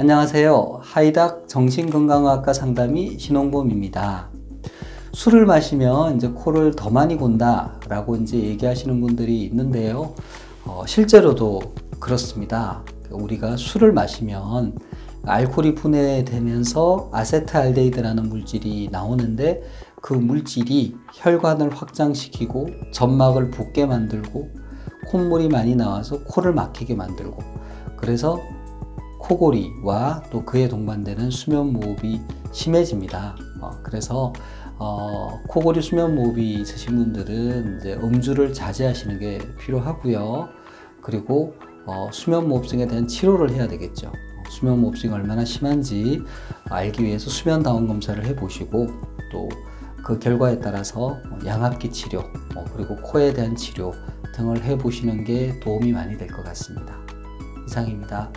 안녕하세요. 하이닥 정신건강의학과 상담의 신홍범입니다. 술을 마시면 이제 코를 더 많이 곤다 라고 이제 얘기하시는 분들이 있는데요. 실제로도 그렇습니다. 우리가 술을 마시면 알코올이 분해되면서 아세트알데히드라는 물질이 나오는데, 그 물질이 혈관을 확장시키고 점막을 붓게 만들고 콧물이 많이 나와서 코를 막히게 만들고, 그래서 코골이와 또 그에 동반되는 수면무호흡이 심해집니다. 그래서 코골이 수면무호흡이 있으신 분들은 이제 음주를 자제하시는 게 필요하고요. 그리고 수면무호흡증에 대한 치료를 해야 되겠죠. 수면무호흡증이 얼마나 심한지 알기 위해서 수면다운 검사를 해보시고, 또 그 결과에 따라서 양압기 치료, 그리고 코에 대한 치료 등을 해보시는 게 도움이 많이 될 것 같습니다. 이상입니다.